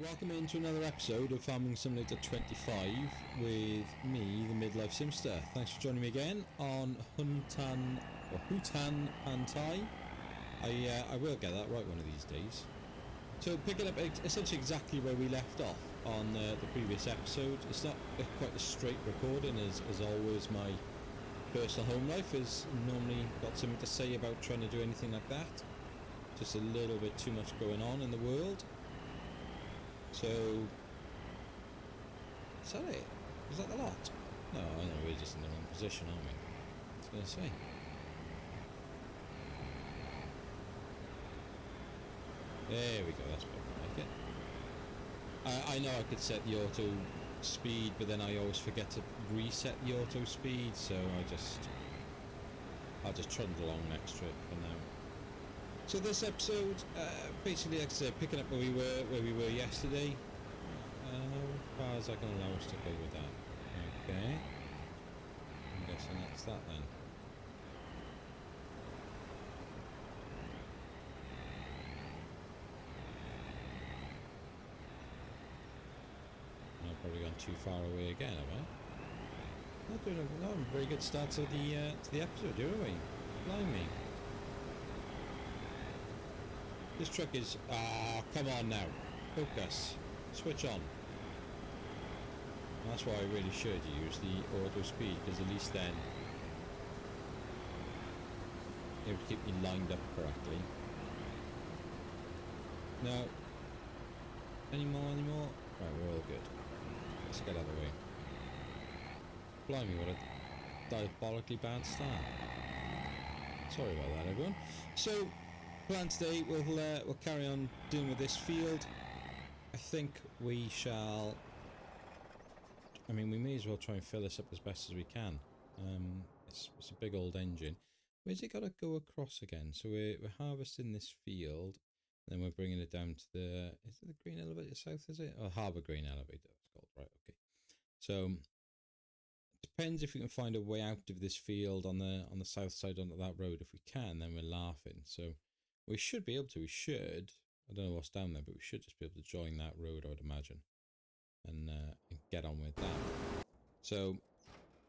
Welcome into another episode of Farming Simulator 25 with me, the midlife Simster. Thanks for joining me again on Hutan Pantai. I will get that right one of these days. So picking up essentially exactly where we left off on the previous episode. It's not quite a straight recording as always. My personal home life has normally got something to say about trying to do anything like that. Just a little bit too much going on in the world. So, is that it? Is that the lot? No, I know, we're just in the wrong position, aren't we? I was going to say. There we go, that's better, I like it. I know I could set the auto speed, but then I always forget to reset the auto speed, so I'll just trundle along next to it for now. So this episode, basically, like I said, picking up where we were yesterday. As far as I can allow us to go with that. Okay. I'm guessing that's that then. I've probably gone too far away again, have I? Not doing a very good start to the episode, are we? Blimey. This truck is... come on now. Focus. Switch on. That's why I really should use the auto speed, because at least then it would keep me lined up correctly. No. Any more? Right, we're all good. Let's get out of the way. Blimey, what a diabolically bad start. Sorry about that, everyone. So... plan today, we'll carry on dealing with this field. I think we shall... I mean, we may as well try and fill this up as best as we can. It's a big old engine. Where's it got to go across again? So we're harvesting this field, and then we're bringing it down to the... Is it the green elevator south, is it? Or harbour green elevator, it's called. Right, okay. So... it depends if we can find a way out of this field on the south side onto that road. If we can, then we're laughing. So... we should be able to, I don't know what's down there, but we should just be able to join that road, I would imagine, and get on with that. So,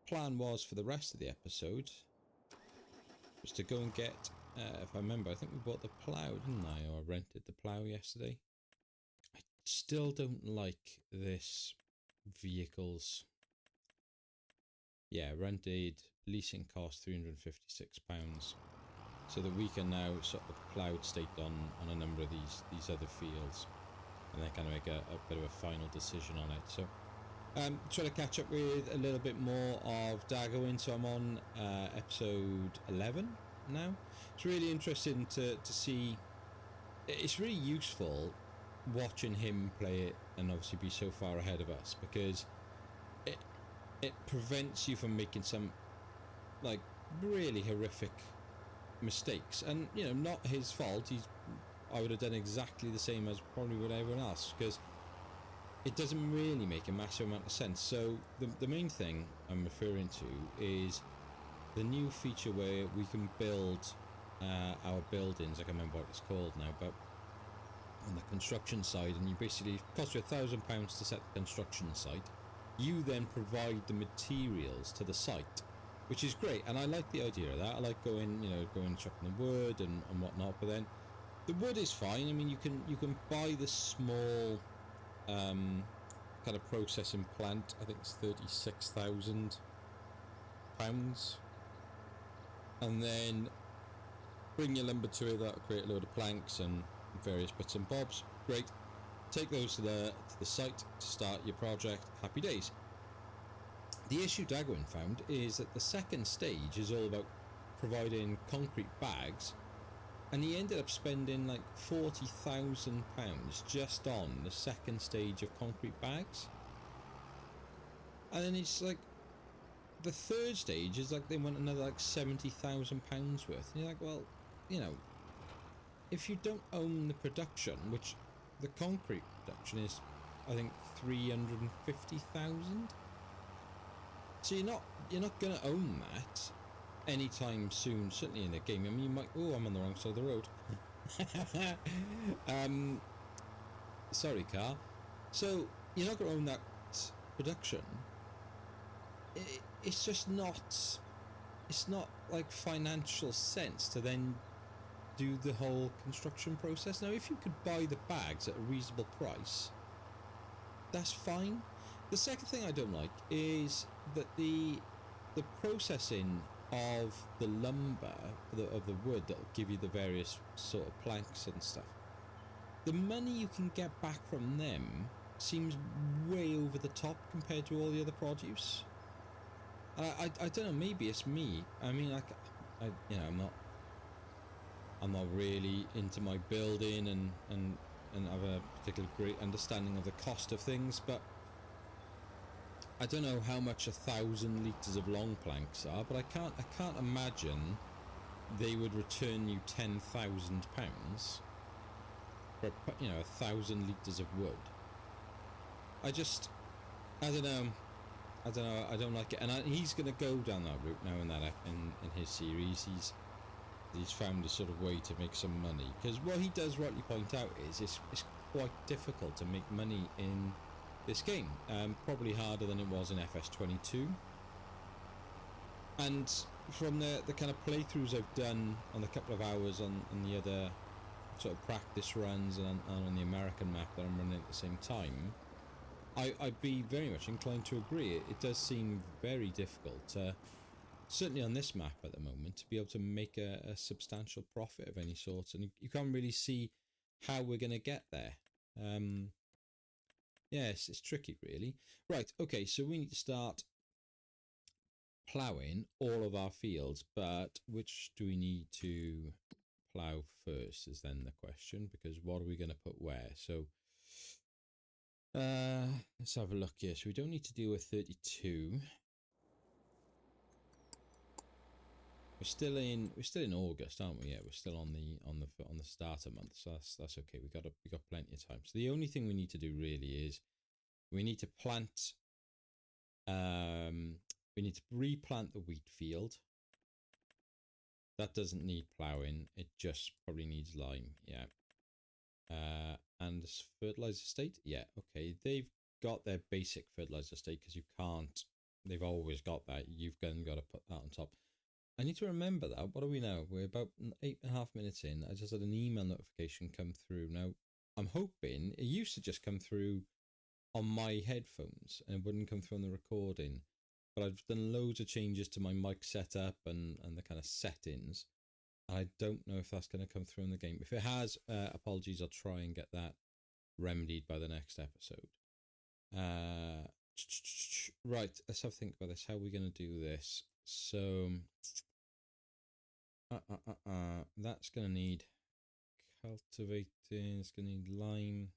plan was for the rest of the episode, was to go and get, if I remember, I think we bought the plough, didn't I, or rented the plough yesterday. I still don't like this vehicle's, yeah, rented, leasing cost £356. So that we can now sort of cloud staked on a number of these other fields, and then kind of make a bit of a final decision on it. So try to catch up with a little bit more of Dagoin. So I'm on episode 11 now. It's really interesting to see. It's really useful watching him play it and obviously be so far ahead of us, because it prevents you from making some like really horrific mistakes, and you know, not his fault. I would have done exactly the same as probably with everyone else, because it doesn't really make a massive amount of sense. So the main thing I'm referring to is the new feature where we can build our buildings. I can't remember what it's called now, but on the construction side, and you basically, it costs you £1,000 to set the construction site. You then provide the materials to the site, which is great, and I like the idea of that. I like going chopping the wood and whatnot, but then the wood is fine. I mean, you can buy the small kind of processing plant. I think it's £36,000, and then bring your lumber to it. That'll create a load of planks and various bits and bobs. Great. Take those to the site to start your project. Happy days. The issue Dagwin found is that the second stage is all about providing concrete bags, and he ended up spending like £40,000 just on the second stage of concrete bags. And then it's like the third stage is like they want another like £70,000 worth, and you're like, well, you know, if you don't own the production, which the concrete production is, I think, 350,000. So you're not going to own that anytime soon, certainly in the game. I mean, you might... Oh, I'm on the wrong side of the road. Sorry, car. So you're not going to own that production. It's just not. It's not like financial sense to then do the whole construction process. Now, if you could buy the bags at a reasonable price, that's fine. The second thing I don't like is that the processing of the lumber of the wood that will give you the various sort of planks and stuff, the money you can get back from them seems way over the top compared to all the other produce. I don't know, maybe it's me. I mean, I'm not really into my building and have a particularly great understanding of the cost of things, but I don't know how much 1,000 litres of long planks are, but I can't imagine they would return you £10,000 for 1,000 litres of wood. I don't know. I don't like it, and he's going to go down that route now in his series. He's found a sort of way to make some money, because what he does rightly point out is it's quite difficult to make money in this game, probably harder than it was in FS22. And from the kind of playthroughs I've done on a couple of hours on the other sort of practice runs and on the American map that I'm running at the same time, I'd be very much inclined to agree. It does seem very difficult, certainly on this map at the moment, to be able to make a substantial profit of any sort, and you can't really see how we're going to get there. Yes, it's tricky, really. Right, okay, so we need to start ploughing all of our fields, but which do we need to plough first is then the question, because what are we going to put where? So let's have a look here. So we don't need to deal with 32. We're still in August, aren't we? Yeah, we're still on the starter month, so that's okay. We got plenty of time. So the only thing we need to do really is we need to plant. We need to replant the wheat field. That doesn't need ploughing. It just probably needs lime. Yeah. And fertilizer state. Yeah. Okay. They've got their basic fertilizer state because you can't. They've always got that. You've then got to put that on top. I need to remember that. What are we now? We're about 8.5 minutes in. I just had an email notification come through. Now, I'm hoping it used to just come through on my headphones and it wouldn't come through on the recording. But I've done loads of changes to my mic setup and the kind of settings. I don't know if that's going to come through in the game. If it has, apologies. I'll try and get that remedied by the next episode. Right, let's have a think about this. How are we going to do this? So, that's going to need cultivating. It's going to need lime.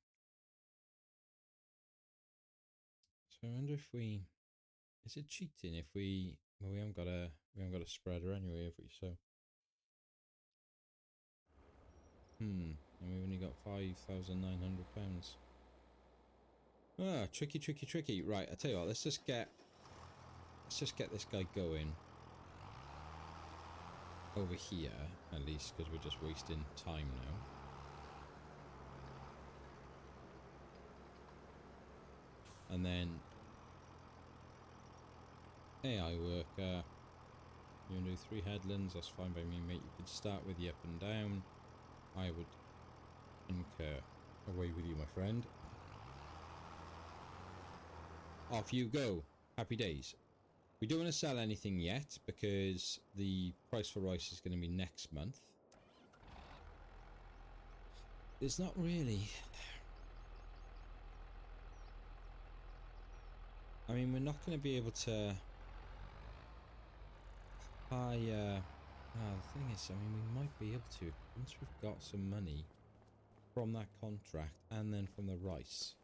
So I wonder if is it cheating if we haven't got a spreader anyway, have we? So, and we've only got £5,900. Ah, tricky. Right, I tell you what, let's just get this guy going over here, at least, because we're just wasting time now. And then AI worker, you can do 3 headlands, that's fine by me, mate. You could start with the up and down. I would incur. Away with you, my friend. Off you go. Happy days. We don't want to sell anything yet because the price for rice is going to be next month. It's not really. I mean, we're not going to be able to hire. The thing is, I mean, we might be able to once we've got some money from that contract and then from the rice.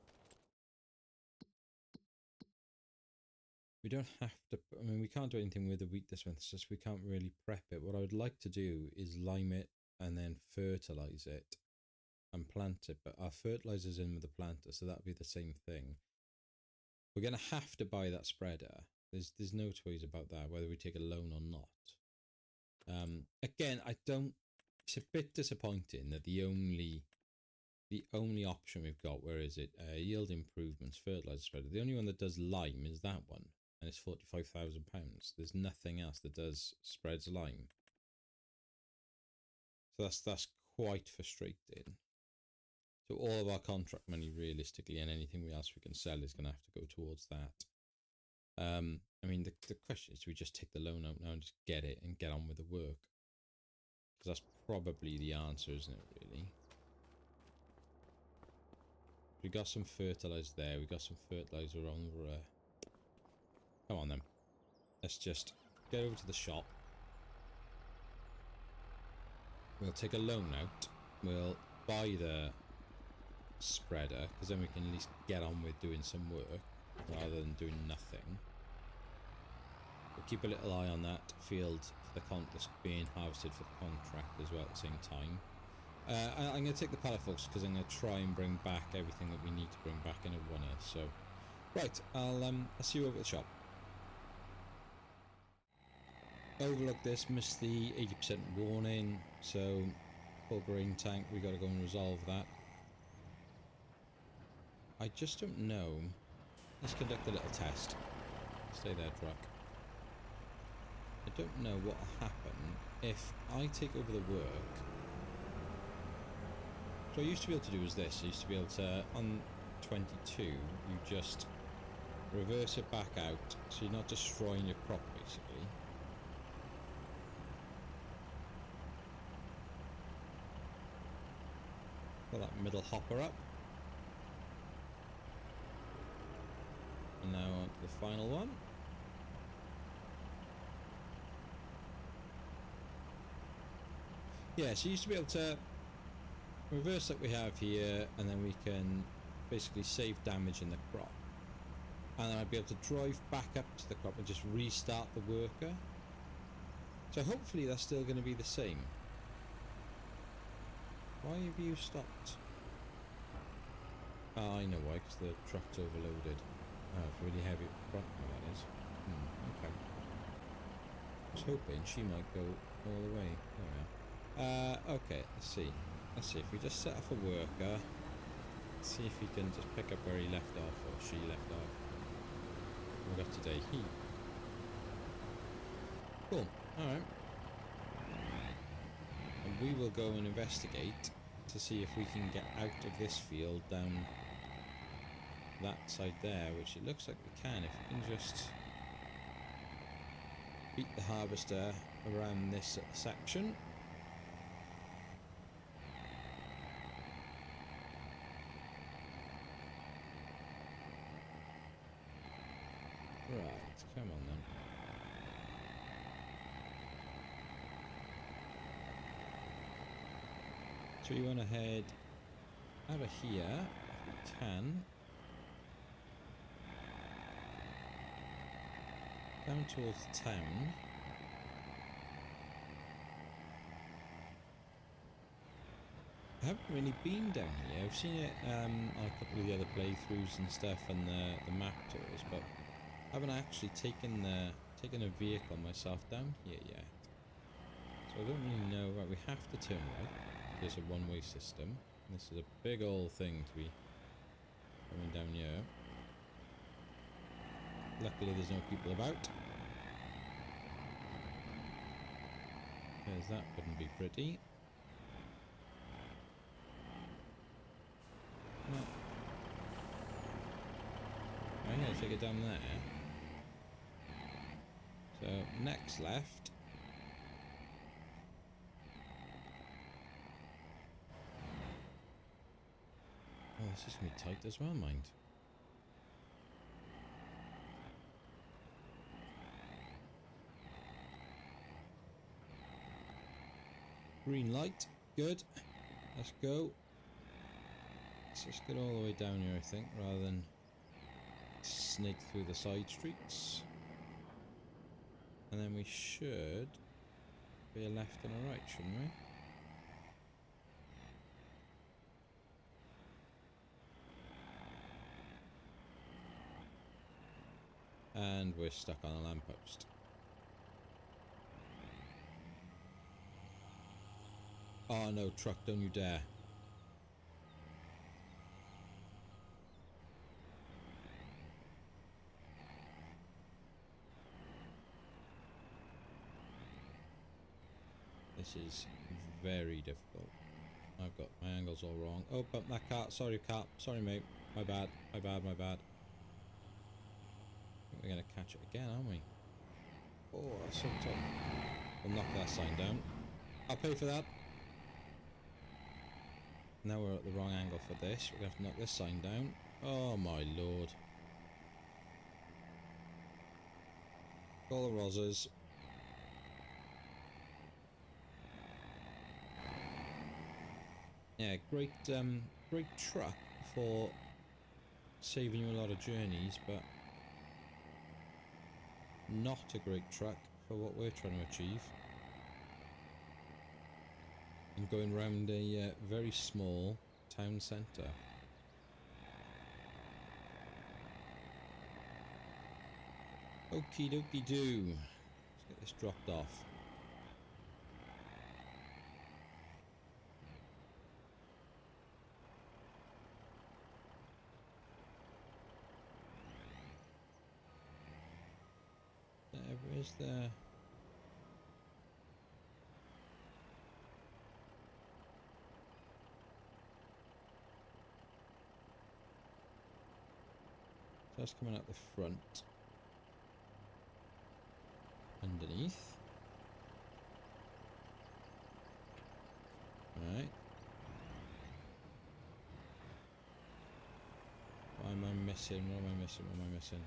We don't have to. I mean, we can't do anything with the wheat this month. It's just we can't really prep it. What I would like to do is lime it and then fertilize it and plant it. But our fertilizer's in with the planter, so that'll be the same thing. We're going to have to buy that spreader. There's no two ways about that, whether we take a loan or not. Again, I don't. It's a bit disappointing that the only the only option we've got. Where is it? Yield improvements, fertilizer spreader. The only one that does lime is that one, and it's £45,000. There's nothing else that does spreads lime. So that's quite frustrating. So all of our contract money, realistically, and anything else we can sell is going to have to go towards that. I mean, the question is, do we just take the loan out now and just get it and get on with the work? Because that's probably the answer, isn't it, really? We got some fertilizer there. We got some fertilizer on the... Come on, then. Let's just get over to the shop. We'll take a loan out. We'll buy the spreader, because then we can at least get on with doing some work rather than doing nothing. We'll keep a little eye on that field for the being harvested for the contract as well at the same time. I'm going to take the pallet, folks, because I'm going to try and bring back everything that we need to bring back in a runner. So, right, I'll see you over at the shop. Overlook this, missed the 80% warning, so full grain tank, we got to go and resolve that. I just don't know. Let's conduct a little test. Stay there, truck. I don't know what will happen if I take over the work. So what I used to be able to do was this. I used to be able to, on 22, you just reverse it back out, so you're not destroying your crop, basically. Pull that middle hopper up. And now on to the final one. Yeah, so you used to be able to reverse that we have here, and then we can basically save damage in the crop. And then I'd be able to drive back up to the crop and just restart the worker. So hopefully that's still going to be the same. Why have you stopped? Oh, I know why, because the truck's overloaded. Oh, it's really heavy at the front now, that is. Okay. I was hoping she might go all the way. There we are. Okay, let's see. Let's see if we just set off a worker. See if he can just pick up where he left off, or she left off. We got today. He. Cool. Alright. And we will go and investigate to see if we can get out of this field down that side there, which it looks like we can if we can just beat the harvester around this section. Right, come on then. So you want to head over here, if we can, down towards the town. I haven't really been down here. I've seen it on a couple of the other playthroughs and stuff, and the map tours, but I haven't actually taken a vehicle myself down here yet. So I don't really know. Right, we have to turn right. There's a one-way system. This is a big old thing to be coming down here. Luckily there's no people about, because that wouldn't be pretty. No. I'm going to take it down there. So next left. Oh, this is going to be tight as well, mind. Green light. Good. Let's go. Let's just get all the way down here, I think, rather than snake through the side streets. And then we should be a left and a right, shouldn't we? And we're stuck on a lamppost. Oh no, truck, don't you dare. This is very difficult. I've got my angles all wrong. Oh, bump that cart. Sorry, cart. Sorry, mate. My bad. My bad. My bad. I think we're going to catch it again, aren't we? Oh, that's so tough. We'll knock that sign down. I'll pay for that. Now we're at the wrong angle for this. We're going to have to knock this sign down. Oh, my lord. All the rozzers. Yeah, great truck for saving you a lot of journeys, but not a great truck for what we're trying to achieve. And going round a very small town centre. Okie dokie do. Let's get this dropped off. Where's the... That's coming out the front. Underneath. Alright. What am I missing? What am I missing? What am I missing?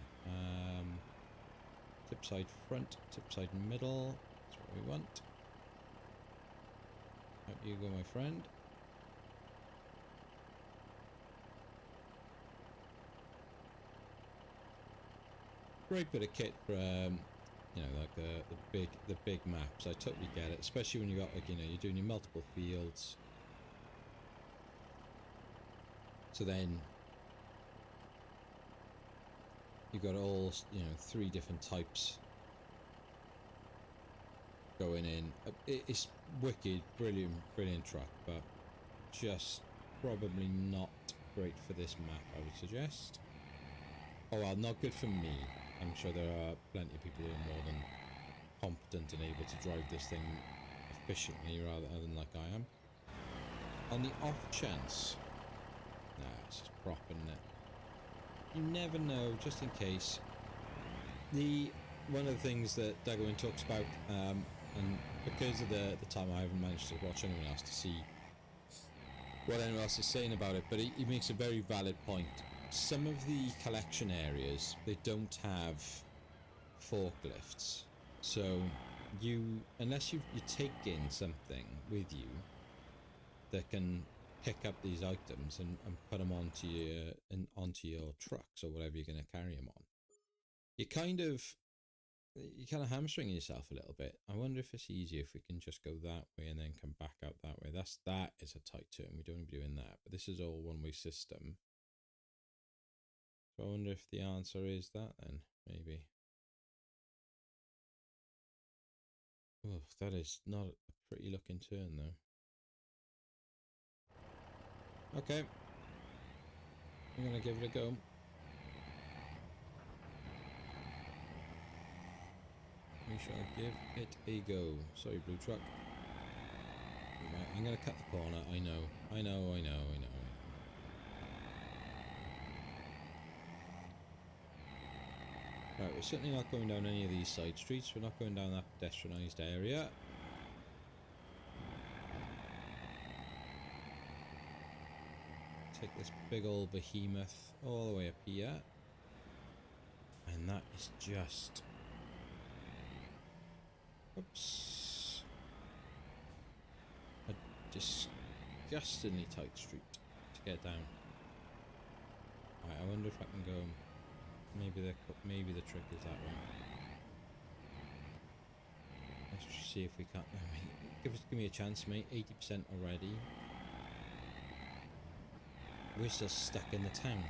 Tip side front, tip side middle. That's what we want. Out you go, my friend. Great bit of kit for you know, like the big maps. I totally get it, especially when you got, like, you know, you're doing your multiple fields. So then you've got all, you know, 3 different types going in. It's wicked, brilliant truck, but just probably not great for this map, I would suggest. Oh well, not good for me. I'm sure there are plenty of people who are more than competent and able to drive this thing efficiently rather than like I am. On the off chance... Nah, it's just propping it. You never know, just in case. One of the things that Daggerwin talks about, and because of the time I haven't managed to watch anyone else to see what anyone else is saying about it, but he makes a very valid point. Some of the collection areas, they don't have forklifts, so unless you take in something with you that can pick up these items and put them onto your trucks or whatever you're going to carry them on, you're kind of hamstringing yourself a little bit. I wonder if it's easier if we can just go that way and then come back out that way. That is a tight turn. We don't want to be doing that, but this is all one-way system. So I wonder if the answer is that then, maybe. Oh, that is not a pretty looking turn though. Okay. I'm gonna give it a go. We shall give it a go. Sorry, blue truck. Right, I'm gonna cut the corner. I know. Right, we're certainly not going down any of these side streets. We're not going down that pedestrianised area. Take this big old behemoth all the way up here. And that is just... Oops. A disgustingly tight street to get down. Right, I wonder if I can go... Maybe the trick is that way. Let's see if we can't... Give me a chance, mate. 80% already. We're still stuck in the town.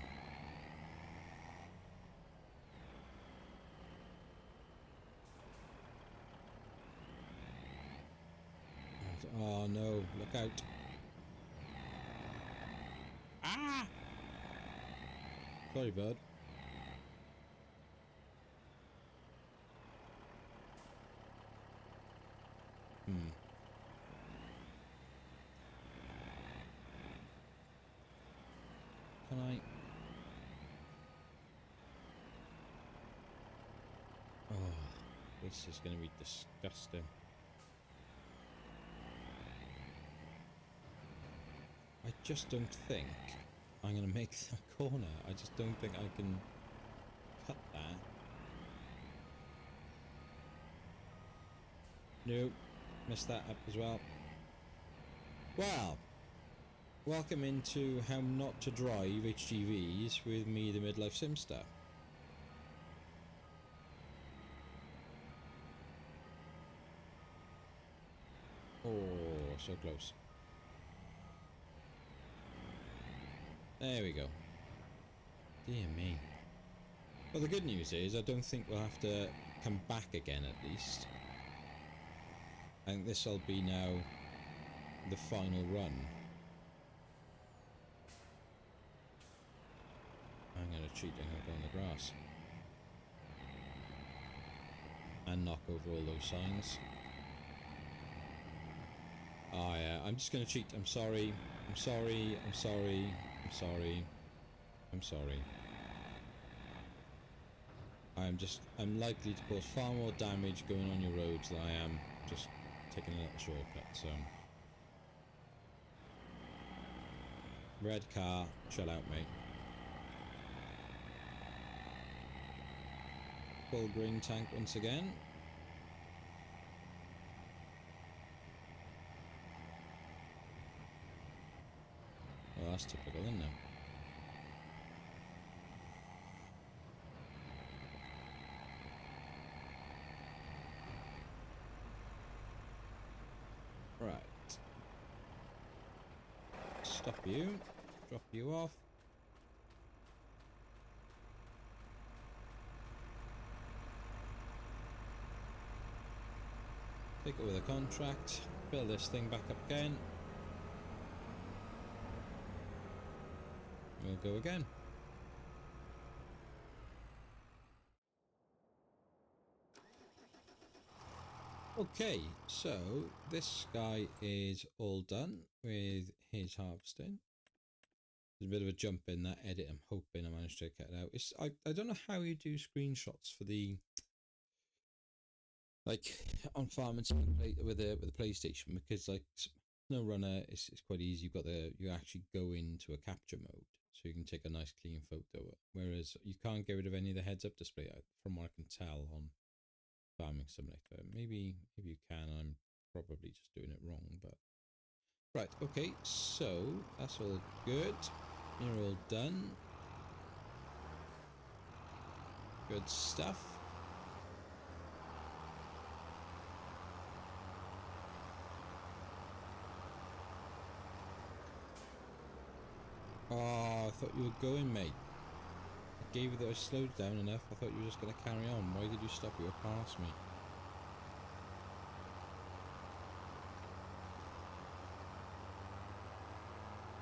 Oh no, look out. Ah! Sorry, bud. This is going to be disgusting. I just don't think I'm going to make that corner. I just don't think I can cut that. Nope. Messed that up as well. Well, welcome into how not to drive HGVs with me, the midlife Simster. Oh, so close. There we go. Dear me. Well, the good news is I don't think we'll have to come back again, at least. I think this will be now the final run. I'm going to cheat, I'm going to go on the grass. And knock over all those signs. Oh yeah, I'm just going to cheat. I'm sorry. I'm sorry. I'm sorry. I'm sorry. I'm sorry. I'm likely to cause far more damage going on your roads than I am just taking a little shortcut, so. Red car, chill out, mate. Full green tank once again. Well, that's typical, isn't it? Right. Stop you. Drop you off. Take over the contract. Fill this thing back up again. We'll go again. Okay, so this guy is all done with his harvesting. There's a bit of a jump in that edit. I'm hoping I managed to get it out. I don't know how you do screenshots for the, like, on Farm and Simulator with the PlayStation, because like no runner, it's quite easy. You actually go into a capture mode, so you can take a nice clean photo. Whereas you can't get rid of any of the heads-up display, from what I can tell on Farming Simulator. Maybe you can. I'm probably just doing it wrong, but right. Okay, so that's all good. You're all done. Good stuff. Oh, I thought you were going, mate. I gave you that I slowed down enough. I thought you were just going to carry on. Why did you stop? You were past me.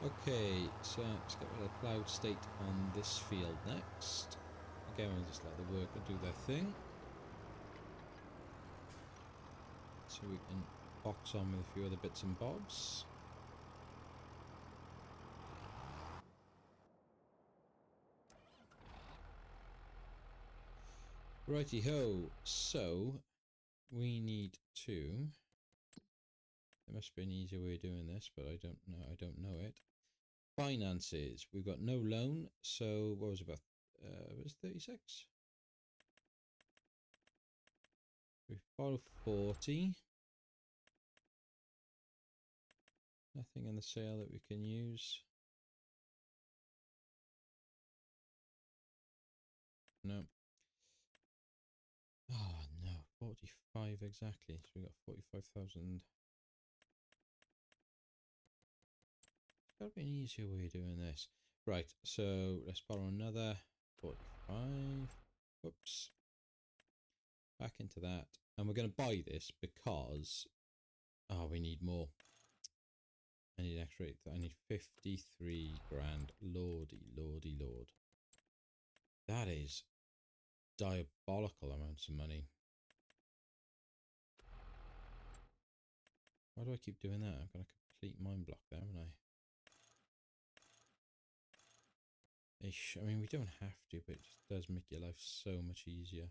Okay, so let's get rid of cloud state on this field next. Again, we'll just let the worker do their thing. So we can box on with a few other bits and bobs. Righty ho, so we need to. There must be an easier way of doing this, but I don't know it. Finances. We've got no loan, so what was it about? It was 36. We borrow 40. Nothing in the sale that we can use. No. Oh no, 45 exactly. So we got 45,000. Gotta be an easier way of doing this. Right, so let's borrow another 45. Oops. Back into that. And we're going to buy this because... Oh, we need more. I need extra. I need 53 grand. Lordy, lordy, lord. That is diabolical amounts of money. Why do I keep doing that? I've got a complete mind block there, haven't I? Ish. I mean, we don't have to, but it just does make your life so much easier.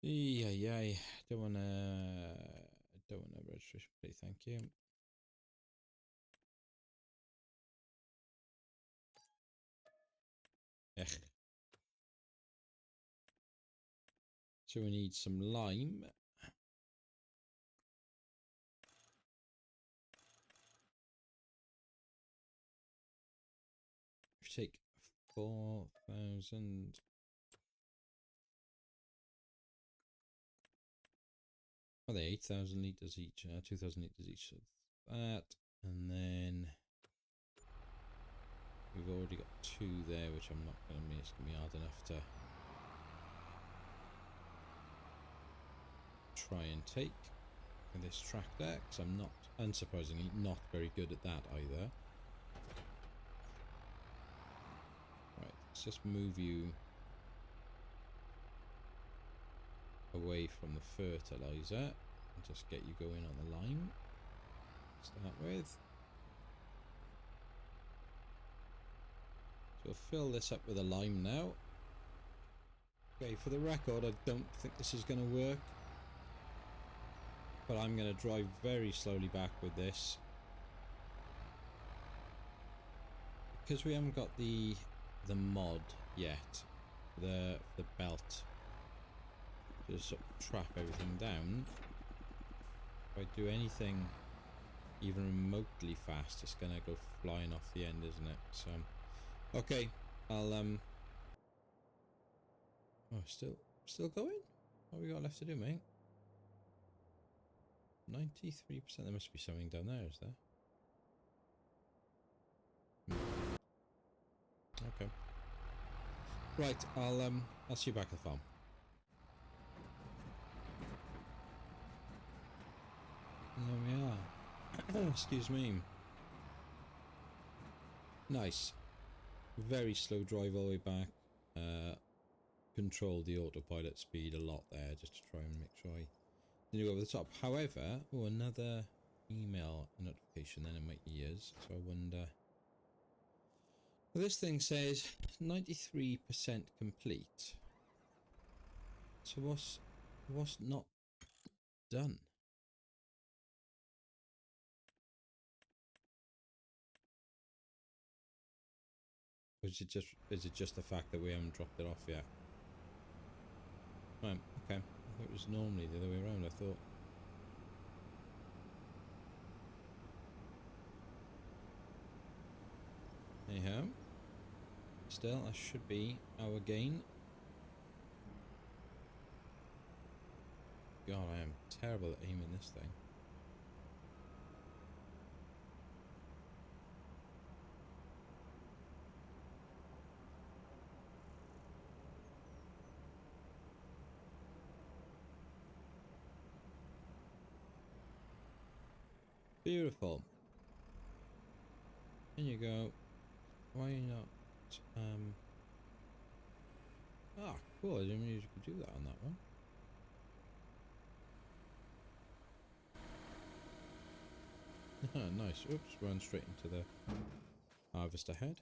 Yeah. Don't wanna registration plate, thank you. Ech. So we need some lime. If you take 4,000. Oh, they 8,000 litres each, 2,000 litres each. So that, and then we've already got 2 there, which I'm not going to miss. It's going to be hard enough to try and take with this tractor, because I'm not, unsurprisingly, not very good at that either. Right, let's just move you away from the fertilizer and just get you going on the lime to start with. So we'll fill this up with a lime now. Okay, for the record, I don't think this is going to work, but I'm going to drive very slowly back with this because we haven't got the mod yet, the belt to sort of trap everything down. If I do anything even remotely fast, it's going to go flying off the end, isn't it? So okay, I'll oh, still going? What we got left to do, mate? 93%. There must be something down there, is there? Okay. Right, I'll see you back at the farm. There we are. Excuse me. Nice. Very slow drive all the way back. Control the autopilot speed a lot there just to try and make sure I didn't go over the top. However, oh, another email notification then in my ears. So I wonder. Well, this thing says 93% complete. So what's not done? Or is it just the fact that we haven't dropped it off yet? Right, okay. I thought it was normally the other way around, I thought. Anyhow. Still, that should be our gain. God, I am terrible at aiming this thing. Beautiful. In you go. Why not? Ah, cool. I didn't realize you could do that on that one. Nice. Oops, run straight into the harvest ahead.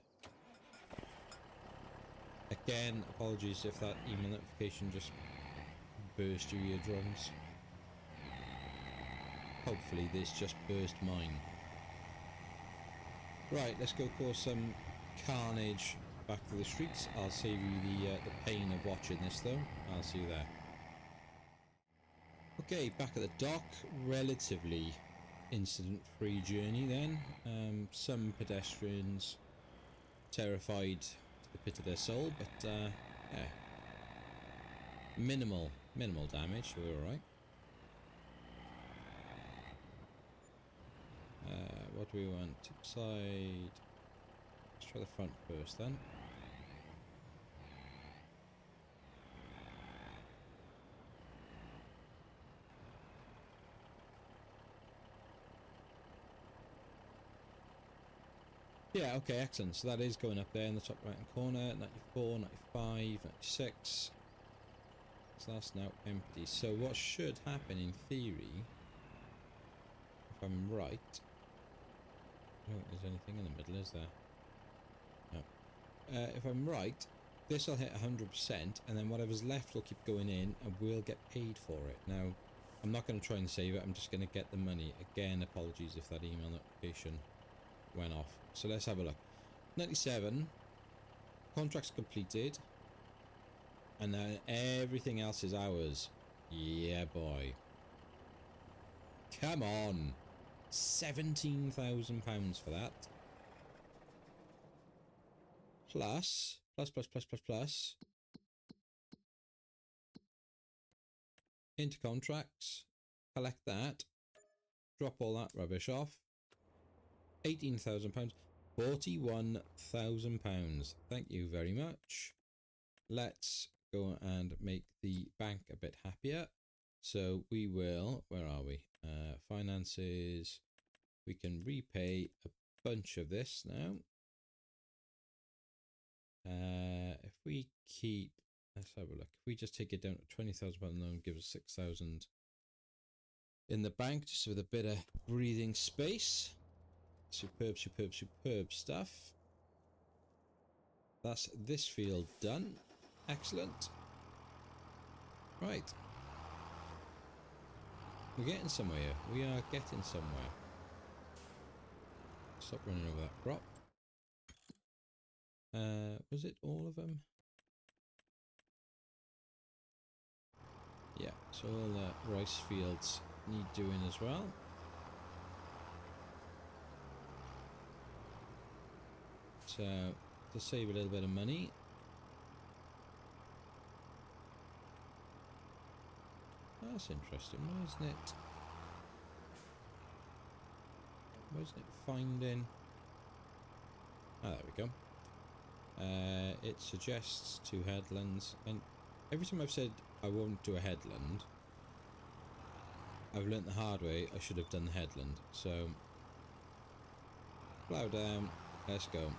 Again, apologies if that email notification just burst your eardrums. Hopefully this just burst mine. Right, let's go cause some carnage back to the streets. I'll save you the pain of watching this though. I'll see you there. Okay, back at the dock. Relatively incident-free journey then. Some pedestrians terrified to the pit of their soul, but yeah, minimal damage, so we're alright. What do we want? Tip side. Let's try the front first then. Yeah, okay, excellent. So that is going up there in the top right hand corner. 94, 95, 96. So that's now empty. So what should happen in theory, if I'm right, I don't think there's anything in the middle, is there? No. If I'm right, this will hit 100%, and then whatever's left will keep going in, and we'll get paid for it. Now, I'm not going to try and save it. I'm just going to get the money. Again, apologies if that email notification went off. So let's have a look. 97. Contracts completed. And then everything else is ours. Yeah, boy. Come on. £17,000 for that. Plus. Into contracts. Collect that. Drop all that rubbish off. £18,000. £41,000. Thank you very much. Let's go and make the bank a bit happier. So we will, where are we? Finances. We can repay a bunch of this now. If we keep, let's have a look. If we just take it down to £20,000 loan, give us 6,000 in the bank, just with a bit of breathing space. Superb stuff. That's this field done. Excellent. Right. We're getting somewhere here. We are getting somewhere. Stop running over that crop. Was it all of them? Yeah, so all the rice fields need doing as well. So, to save a little bit of money, that's interesting. Why isn't it finding? Ah, there we go. It suggests 2 headlands, and every time I've said I won't do a headland, I've learnt the hard way. I should have done the headland. So, plough down. Let's go.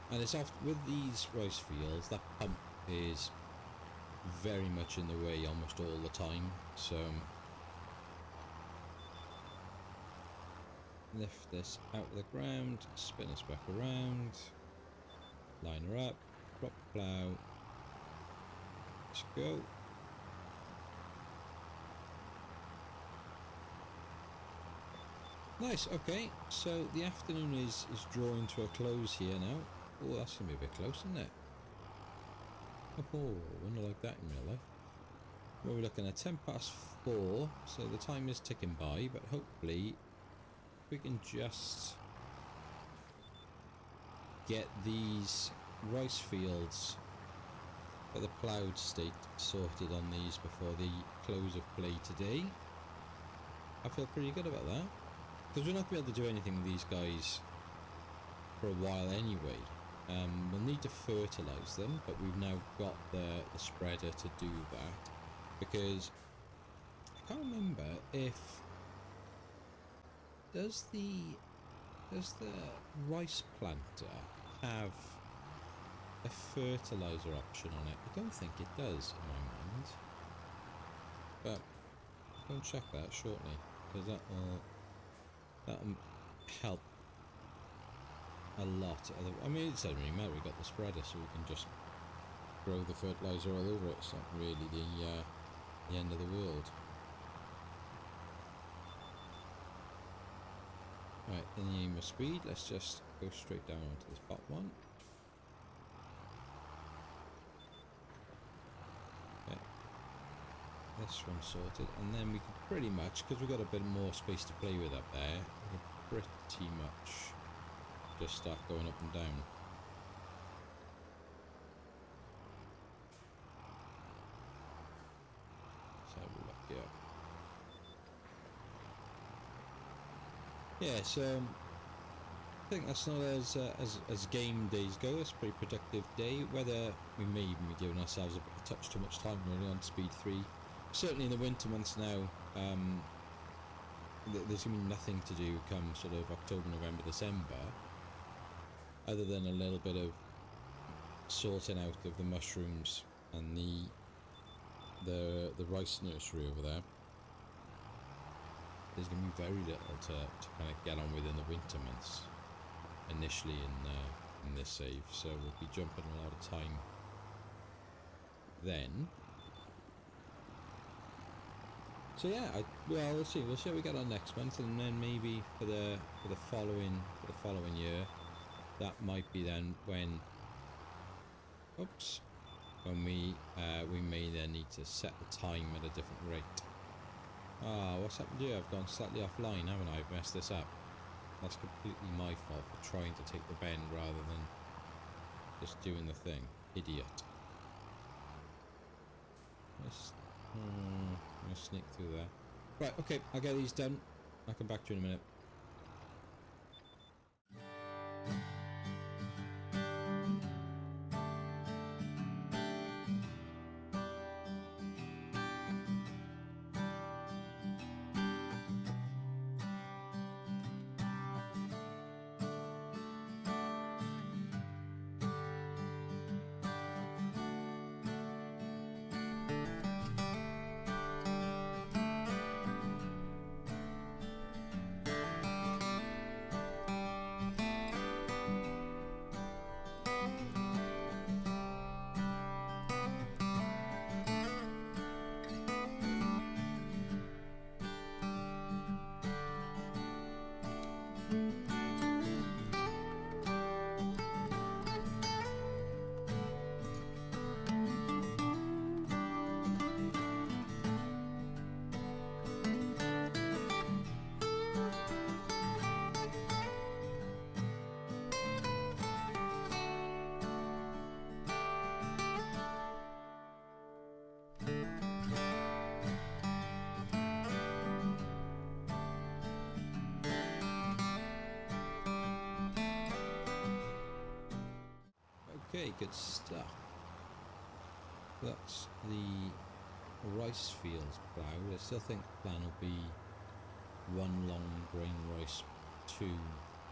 And it's often with these rice fields, that pump is very much in the way almost all the time. So lift this out of the ground, spin us back around, line her up, drop the plough. Let's go. Nice. Okay, so the afternoon is drawing to a close here now. Oh, that's going to be a bit close, isn't it? Oh, wouldn't like that in real life. Well, we're looking at 4:10, so the time is ticking by, but hopefully we can just get these rice fields for the ploughed state sorted on these before the close of play today. I feel pretty good about that, because we're not going to be able to do anything with these guys for a while anyway. We'll need to fertilise them, but we've now got the spreader to do that, because I can't remember if does the rice planter have a fertiliser option on it? I don't think it does in my mind, but I'll go and check that shortly, because that'll help a lot. I mean, it doesn't really matter. We've got the spreader, so we can just throw the fertiliser all over it. It's not really the end of the world. Right, in the aim of speed, let's just go straight down onto this bot one. Okay, this one sorted, and then we can pretty much, because we've got a bit more space to play with up there, we can pretty much just start going up and down. So we'll look, yeah, so I think that's not as game days go. It's a pretty productive day. Whether we may even be giving ourselves a touch too much time really on speed 3. Certainly in the winter months now, there's going to be nothing to do come sort of October, November, December, other than a little bit of sorting out of the mushrooms and the rice nursery over there. There's going to be very little to kind of get on with in the winter months. initially in this save, so we'll be jumping a lot of time then. So yeah, well, we'll see how we get on next month, and then maybe for the following year, that might be then when we may then need to set the time at a different rate. Ah, what's happened here? I've gone slightly offline, haven't I? I've messed this up. That's completely my fault for trying to take the bend rather than just doing the thing. Idiot. I'm gonna sneak through there. Right, okay, I'll get these done. I'll come back to you in a minute. Okay, good stuff. That's the rice fields ploughed. I still think the plan will be 1 long grain rice, 2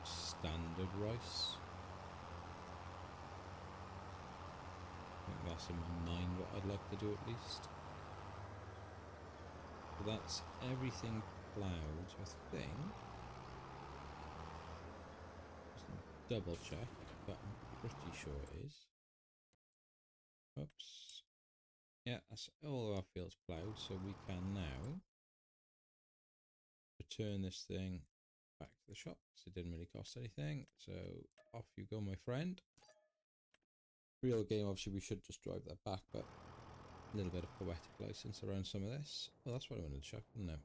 standard rice. I think that's in my mind what I'd like to do at least. So that's everything ploughed, I think. Just double check, but I'm pretty sure it is. Oops. Yeah, that's all our fields ploughed, so we can now return this thing back to the shop because it didn't really cost anything. So off you go, my friend. Real game, obviously we should just drive that back, but a little bit of poetic license around some of this. Well, that's what I wanted to check, isn't it?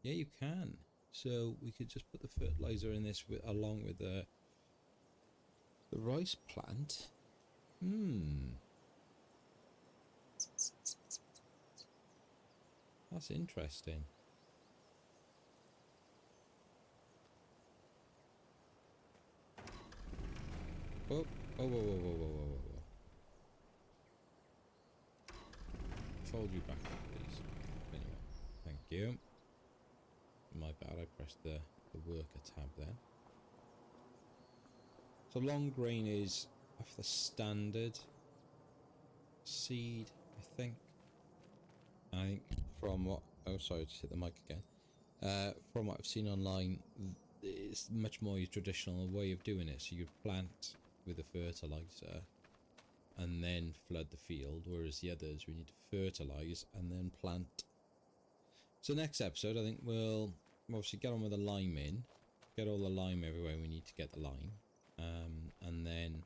Yeah, you can. So we could just put the fertilizer in this along with the rice plant. That's interesting. Oh, whoa. Fold you back up, please. Anyway, thank you. My bad, I pressed the worker tab then. So long grain is off the standard seed, I think. I think from what... Oh, sorry, I just hit the mic again. From what I've seen online, it's much more your traditional way of doing it. So you plant with a fertilizer and then flood the field, whereas the others we need to fertilize and then plant. So next episode, I think we'll obviously get on with the lime in, get all the lime everywhere we need to get the lime, and then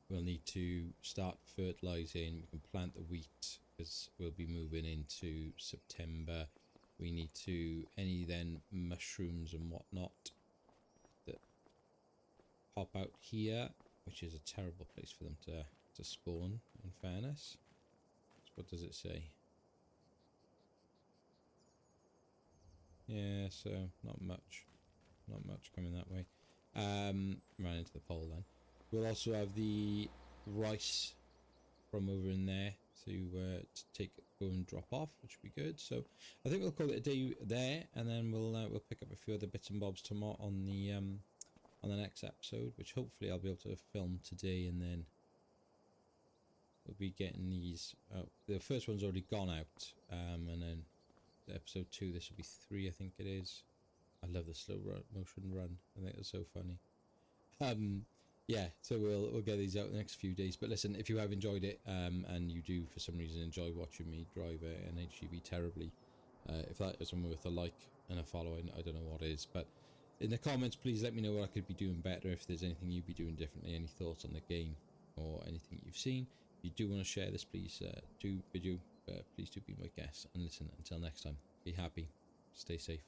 we'll need to start fertilizing. We can plant the wheat because we'll be moving into September. We need to, any then mushrooms and whatnot that pop out here, which is a terrible place for them to spawn, in fairness. So what does it say? Yeah, so not much coming that way. Ran into the pole then. We'll also have the rice from over in there to go and drop off, which will be good. So I think we'll call it a day there, and then we'll pick up a few other bits and bobs tomorrow on the next episode, which hopefully I'll be able to film today, and then we'll be getting these out. The first one's already gone out, and then episode 2, this will be 3, I think it is. I love the slow motion run. I think it's so funny. Yeah, so we'll get these out in the next few days. But listen, if you have enjoyed it, and you do for some reason enjoy watching me drive an HGV terribly, if that isn't worth a like and a follow, I don't know what is. But in the comments, please let me know what I could be doing better. If there's anything you'd be doing differently, any thoughts on the game or anything you've seen. If you do want to share this, please please do be my guest. And listen, until next time, be happy, stay safe,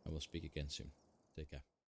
and we'll speak again soon. Take care.